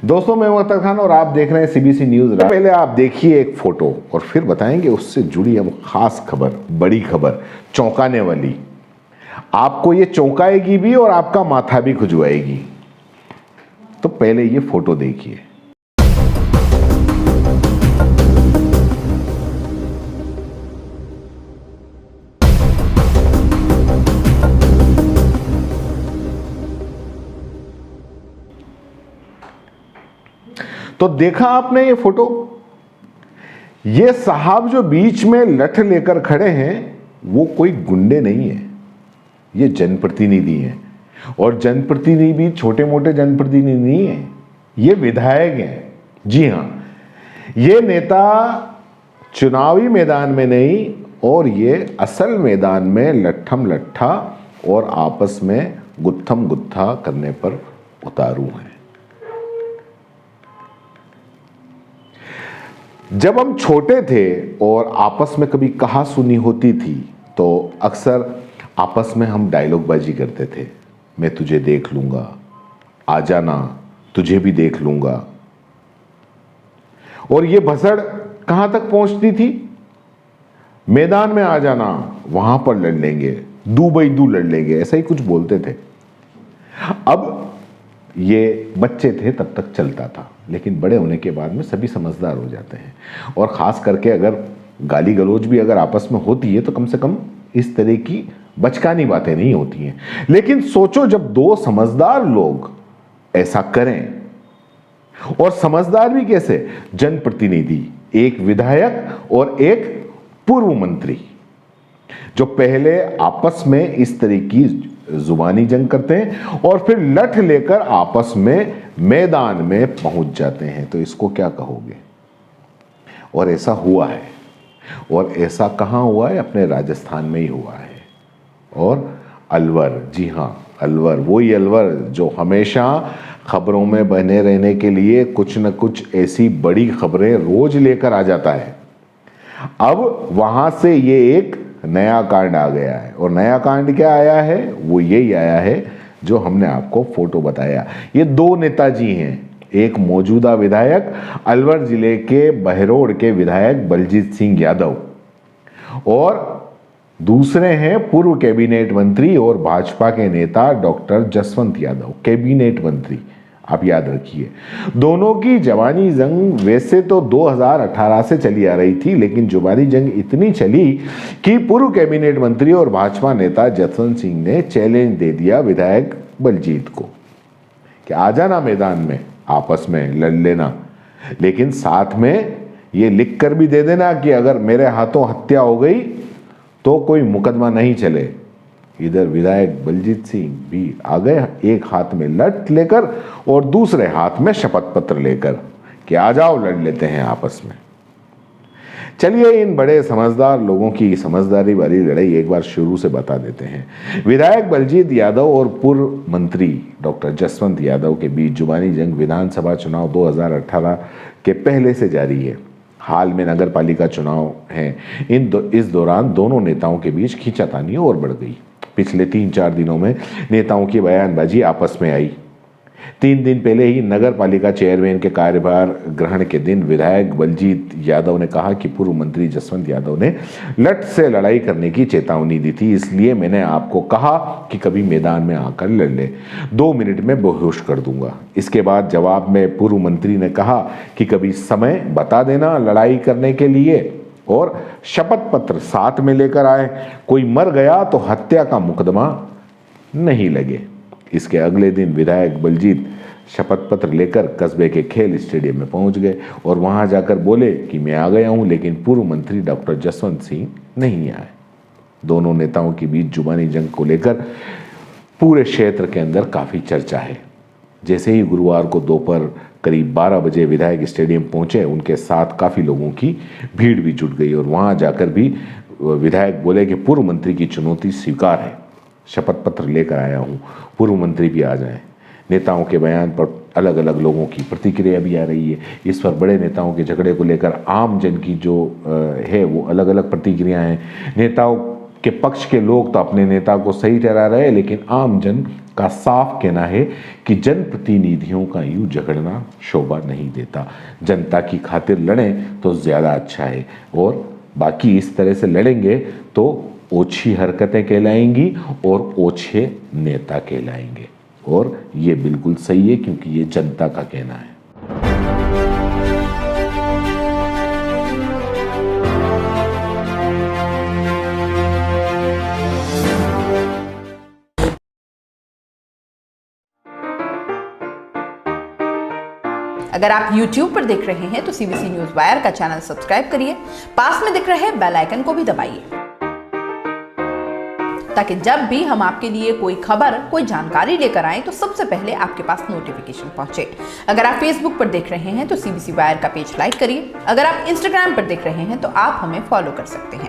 दोस्तों, मैं मुख्तार खान और आप देख रहे हैं सीबीसी न्यूज। पहले आप देखिए एक फोटो और फिर बताएंगे उससे जुड़ी हम खास खबर, बड़ी खबर, चौंकाने वाली। आपको ये चौंकाएगी भी और आपका माथा भी खुजवाएगी। तो पहले ये फोटो देखिए। तो देखा आपने ये फोटो? ये साहब जो बीच में लठ लेकर खड़े हैं वो कोई गुंडे नहीं है, ये जनप्रतिनिधि हैं। और जनप्रतिनिधि भी छोटे मोटे जनप्रतिनिधि नहीं है, ये विधायक हैं। जी हां, ये नेता चुनावी मैदान में नहीं और ये असल मैदान में लट्ठम लट्ठा और आपस में गुत्थम गुत्था करने पर उतारू हैं। जब हम छोटे थे और आपस में कभी कहा सुनी होती थी तो अक्सर आपस में हम डायलॉग बाजी करते थे। मैं तुझे देख लूंगा, आ जाना, तुझे भी देख लूंगा। और ये भसड़ कहां तक पहुंचती थी? मैदान में आ जाना, वहां पर लड़ लेंगे, दू बई दू लड़ लेंगे, ऐसा ही कुछ बोलते थे। अब ये बच्चे थे तब तक चलता था, लेकिन बड़े होने के बाद में सभी समझदार हो जाते हैं। और ख़ास करके अगर गाली गलौज भी अगर आपस में होती है तो कम से कम इस तरह की बचकानी बातें नहीं होती हैं। लेकिन सोचो, जब दो समझदार लोग ऐसा करें, और समझदार भी कैसे, जनप्रतिनिधि, एक विधायक और एक पूर्व मंत्री, जो पहले आपस में इस तरह की जुबानी जंग करते हैं और फिर लठ लेकर आपस में मैदान में पहुंच जाते हैं, तो इसको क्या कहोगे? और ऐसा हुआ है। और ऐसा कहां हुआ है? अपने राजस्थान में ही हुआ है। और अलवर, जी हां, अलवर, वही अलवर जो हमेशा खबरों में बने रहने के लिए कुछ न कुछ ऐसी बड़ी खबरें रोज लेकर आ जाता है। अब वहां से ये एक नया कांड आ गया है। और नया कांड क्या आया है? वो यही आया है जो हमने आपको फोटो बताया। ये दो नेताजी हैं, एक मौजूदा विधायक, अलवर जिले के बहरोड के विधायक बलजीत सिंह यादव, और दूसरे हैं पूर्व कैबिनेट मंत्री और भाजपा के नेता डॉक्टर जसवंत यादव, कैबिनेट मंत्री। आप याद रखिए, दोनों की जवानी जंग वैसे तो 2018 से चली आ रही थी, लेकिन जुबानी जंग इतनी चली कि पूर्व कैबिनेट मंत्री और भाजपा नेता जसवंत सिंह ने चैलेंज दे दिया विधायक बलजीत को कि आ जाना मैदान में, आपस में लड़ लेना, लेकिन साथ में ये लिख कर भी दे देना कि अगर मेरे हाथों हत्या हो गई तो कोई मुकदमा नहीं चले। इधर विधायक बलजीत सिंह भी आ गए, एक हाथ में लठ लेकर और दूसरे हाथ में शपथ पत्र लेकर कि आ जाओ, लड़ लेते हैं आपस में। चलिए, इन बड़े समझदार लोगों की समझदारी वाली लड़ाई एक बार शुरू से बता देते हैं। विधायक बलजीत यादव और पूर्व मंत्री डॉक्टर जसवंत यादव के बीच जुबानी जंग विधानसभा चुनाव 2018 के पहले से जारी है। हाल में नगर पालिका चुनाव हैं। इस दौरान दोनों नेताओं के बीच खींचातानी और बढ़ गई। पिछले 3-4 दिनों में नेताओं की बयानबाजी आपस में आई। 3 दिन पहले ही नगर पालिका चेयरमैन के कार्यभार ग्रहण के दिन विधायक बलजीत यादव ने कहा कि पूर्व मंत्री जसवंत यादव ने लठ से लड़ाई करने की चेतावनी दी थी, इसलिए मैंने आपको कहा कि कभी मैदान में आकर लड़ ले, 2 मिनट में बेहोश कर दूंगा। इसके बाद जवाब में पूर्व मंत्री ने कहा कि कभी समय बता देना लड़ाई करने के लिए और शपथ पत्र साथ में लेकर आए, कोई मर गया तो हत्या का मुकदमा नहीं लगे। इसके अगले दिन विधायक बलजीत शपथ पत्र लेकर कस्बे के खेल स्टेडियम में पहुंच गए और वहां जाकर बोले कि मैं आ गया हूं, लेकिन पूर्व मंत्री डॉक्टर जसवंत सिंह नहीं आए। दोनों नेताओं के बीच जुबानी जंग को लेकर पूरे क्षेत्र के अंदर काफी चर्चा है। जैसे ही गुरुवार को दोपहर करीब 12 बजे विधायक स्टेडियम पहुंचे, उनके साथ काफ़ी लोगों की भीड़ भी जुट गई और वहां जाकर भी विधायक बोले कि पूर्व मंत्री की चुनौती स्वीकार है, शपथ पत्र लेकर आया हूं, पूर्व मंत्री भी आ जाएं। नेताओं के बयान पर अलग अलग लोगों की प्रतिक्रिया भी आ रही है। इस पर बड़े नेताओं के झगड़े को लेकर आम जन की जो है वो अलग अलग प्रतिक्रिया हैं। नेताओं के पक्ष के लोग तो अपने नेता को सही ठहरा रहे हैं, लेकिन आम जन का साफ कहना है कि जनप्रतिनिधियों का यूं झगड़ना शोभा नहीं देता। जनता की खातिर लड़ें तो ज़्यादा अच्छा है, और बाकी इस तरह से लड़ेंगे तो ओछी हरकतें कहलाएंगी और ओछे नेता कहलाएंगे। और ये बिल्कुल सही है, क्योंकि ये जनता का कहना है। अगर आप YouTube पर देख रहे हैं तो CBC न्यूज़ वायर का चैनल सब्सक्राइब करिए, पास में दिख रहे बेल आइकन को भी दबाइए, ताकि जब भी हम आपके लिए कोई खबर, कोई जानकारी लेकर आए तो सबसे पहले आपके पास नोटिफिकेशन पहुंचे। अगर आप Facebook पर देख रहे हैं तो CBC वायर का पेज लाइक करिए। अगर आप Instagram पर देख रहे हैं तो आप हमें फॉलो कर सकते हैं।